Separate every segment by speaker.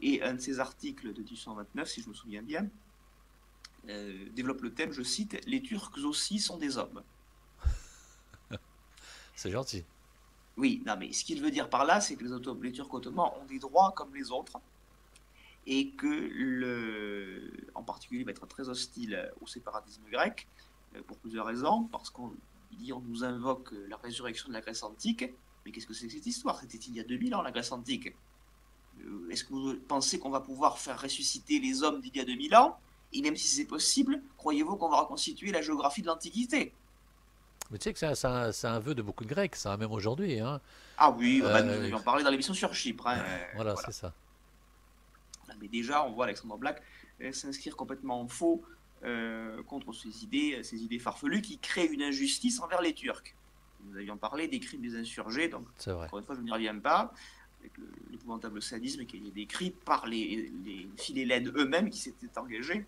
Speaker 1: Et un de ses articles de 1829, si je me souviens bien, développe le thème, je cite, « Les Turcs aussi sont des hommes ».
Speaker 2: C'est gentil.
Speaker 1: Oui, non, mais ce qu'il veut dire par là, c'est que les Turcs ottomans ont des droits comme les autres, et que, en particulier, va être très hostile au séparatisme grec, pour plusieurs raisons, parce qu'on dit, on nous invoque la résurrection de la Grèce antique, mais qu'est-ce que c'est que cette histoire? C'était il y a 2000 ans, la Grèce antique. Est-ce que vous pensez qu'on va pouvoir faire ressusciter les hommes d'il y a 2000 ans? Et même si c'est possible, croyez-vous qu'on va reconstituer la géographie de l'Antiquité?
Speaker 2: Mais tu sais que c'est un vœu de beaucoup de Grecs, ça, même aujourd'hui, hein.
Speaker 1: Ah oui, bah, nous en
Speaker 2: Euh,
Speaker 1: avions parlé dans l'émission sur Chypre, hein,
Speaker 2: voilà, c'est
Speaker 1: voilà.
Speaker 2: ça.
Speaker 1: Mais déjà, on voit Alexandre Black s'inscrire complètement en faux contre ces idées farfelues qui créent une injustice envers les Turcs. Nous avions parlé des crimes des insurgés, donc
Speaker 2: C'est vrai.
Speaker 1: encore une fois, je n'y reviens pas, avec l'épouvantable sadisme qui est décrit par les Philhellènes eux-mêmes qui s'étaient engagés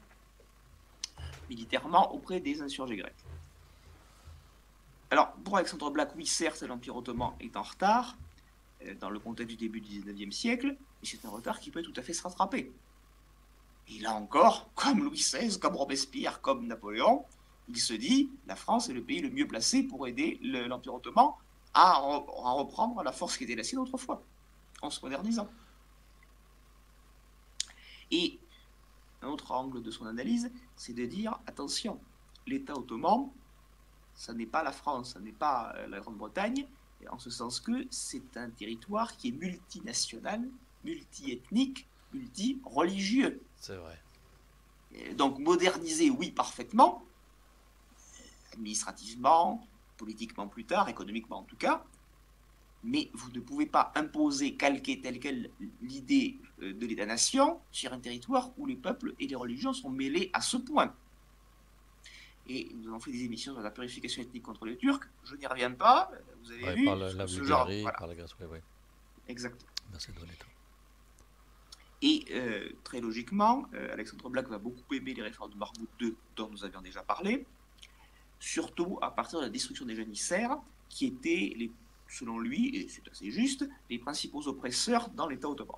Speaker 1: militairement auprès des insurgés grecs. Alors, pour Alexandre Black, oui, certes, l'Empire ottoman est en retard, dans le contexte du début du XIXe siècle, mais c'est un retard qui peut tout à fait se rattraper. Et là encore, comme Louis XVI, comme Robespierre, comme Napoléon, il se dit, la France est le pays le mieux placé pour aider l'Empire ottoman à reprendre la force qui était la sienne autrefois, en se modernisant. Et un autre angle de son analyse, c'est de dire, attention, l'État ottoman, ça n'est pas la France, ça n'est pas la Grande-Bretagne, en ce sens que c'est un territoire qui est multinational, multiethnique, multi-religieux.
Speaker 2: C'est vrai.
Speaker 1: Donc modernisé, oui, parfaitement, administrativement, politiquement plus tard, économiquement en tout cas, mais vous ne pouvez pas imposer, calquer telle quelle l'idée de l'État-nation sur un territoire où les peuples et les religions sont mêlés à ce point. Et nous avons fait des émissions sur la purification ethnique contre les Turcs, je n'y reviens pas, vous avez
Speaker 2: Ouais, par
Speaker 1: vu,
Speaker 2: la
Speaker 1: ce genre,
Speaker 2: Bulgarie,
Speaker 1: voilà,
Speaker 2: par la Grèce, ouais, ouais.
Speaker 1: exactement.
Speaker 2: Macédoine et tout.
Speaker 1: Et très logiquement, Alexandre Black va beaucoup aimer les réformes de Mahmoud II dont nous avions déjà parlé, surtout à partir de la destruction des janissaires, qui étaient, selon lui, et c'est assez juste, les principaux oppresseurs dans l'État ottoman.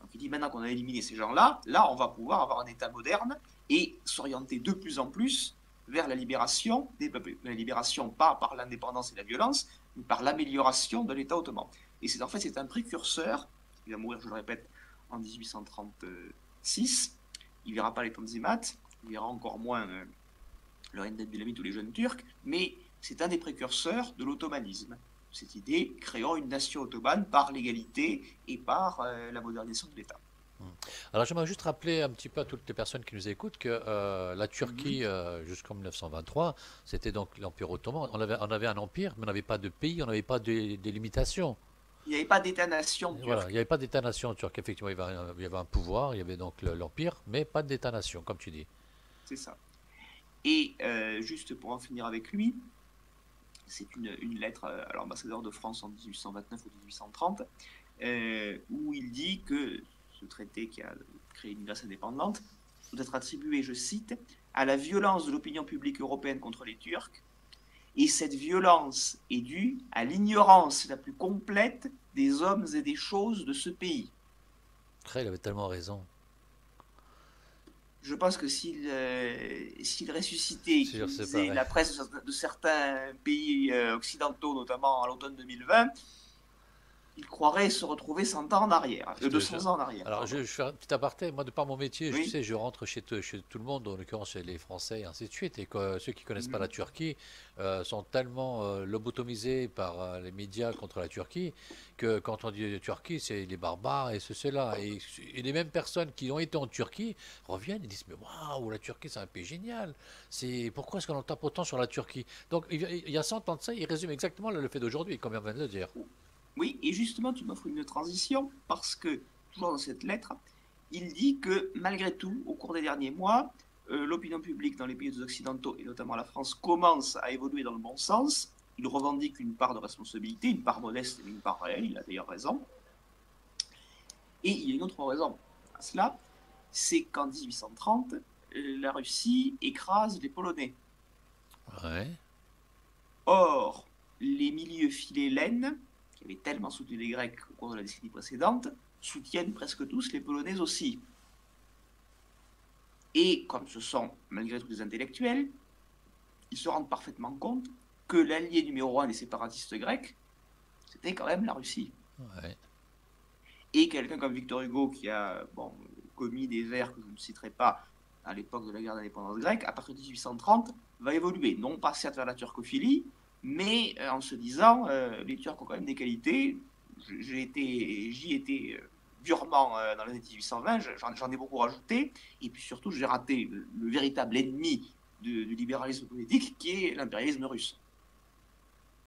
Speaker 1: Donc il dit, maintenant qu'on a éliminé ces gens-là, là on va pouvoir avoir un État moderne et s'orienter de plus en plus vers la libération des peuples. La libération pas par l'indépendance et la violence, mais par l'amélioration de l'État ottoman. Et c'est en fait c'est un précurseur, il va mourir, je le répète, en 1836, il ne verra pas les Tanzimat, il verra encore moins le règne d'Abdülhamid ou les jeunes Turcs, mais c'est un des précurseurs de l'ottomanisme. Cette idée, créant une nation ottomane par l'égalité et par la modernisation de l'État.
Speaker 2: Alors j'aimerais juste rappeler un petit peu à toutes les personnes qui nous écoutent que la
Speaker 1: Mhm.
Speaker 2: Turquie, jusqu'en 1923, c'était donc l'Empire ottoman. On avait un empire, mais on n'avait pas de pays, on n'avait pas de délimitation.
Speaker 1: Il n'y avait pas d'État-nation
Speaker 2: Et voilà, il n'y
Speaker 1: turc,
Speaker 2: avait pas d'État-nation turc. Effectivement, il y avait un pouvoir, il y avait donc l'empire, mais pas d'État-nation, comme tu dis.
Speaker 1: c'est ça. Et juste pour en finir avec lui, c'est une lettre à l'ambassadeur de France en 1829 ou 1830, où il dit que ce traité qui a créé une Grèce indépendante doit être attribué, je cite, à la violence de l'opinion publique européenne contre les Turcs, et cette violence est due à l'ignorance la plus complète des hommes et des choses de ce pays.
Speaker 2: Après, il avait tellement raison.
Speaker 1: Je pense que s'il ressuscitait,
Speaker 2: Si,
Speaker 1: qu'il
Speaker 2: c'est
Speaker 1: lisait
Speaker 2: pareil.
Speaker 1: la presse de certains pays occidentaux, notamment à l'automne 2020, il croirait se retrouver 100 ans en arrière,
Speaker 2: Je te jure.
Speaker 1: 200 ans en arrière,
Speaker 2: Alors,
Speaker 1: pardon.
Speaker 2: je fais un petit aparté. Moi, de par mon métier, je
Speaker 1: Oui.
Speaker 2: sais, je rentre chez tout le monde, en l'occurrence chez les Français, et ainsi de suite. Et que ceux qui connaissent pas la
Speaker 1: Mhm.
Speaker 2: Turquie sont tellement lobotomisés par les médias contre la Turquie que quand on dit Turquie, c'est les barbares et cela. Et les mêmes personnes qui ont été en Turquie reviennent et disent, mais waouh, la Turquie, c'est un pays génial. C'est pourquoi est-ce qu'on en tape autant sur la Turquie? Donc, il y a 100 ans de ça, il résume exactement le fait d'aujourd'hui, comme on vient de le dire.
Speaker 1: Oui, et justement, tu m'offres une transition parce que, toujours dans cette lettre, il dit que malgré tout, au cours des derniers mois, l'opinion publique dans les pays occidentaux, et notamment la France, commence à évoluer dans le bon sens. Il revendique une part de responsabilité, une part modeste, mais une part réelle, il a d'ailleurs raison. Et il y a une autre raison à cela, c'est qu'en 1830, la Russie écrase les Polonais.
Speaker 2: Ouais.
Speaker 1: Or, les milieux philhellènes, qui avaient tellement soutenu les Grecs au cours de la décennie précédente, soutiennent presque tous les Polonaises aussi. Et comme ce sont malgré tout des intellectuels, ils se rendent parfaitement compte que l'allié numéro un des séparatistes grecs, c'était quand même la Russie.
Speaker 2: Ouais.
Speaker 1: Et quelqu'un comme Victor Hugo, qui a commis des vers que je ne citerai pas à l'époque de la guerre d'indépendance grecque, à partir de 1830, va évoluer. Non pas certes vers la turcophilie, mais en se disant, les Turcs ont quand même des qualités. J'y étais durement dans les années 1820, j'en ai beaucoup rajouté, et puis surtout, j'ai raté le véritable ennemi du libéralisme politique, qui est l'impérialisme russe.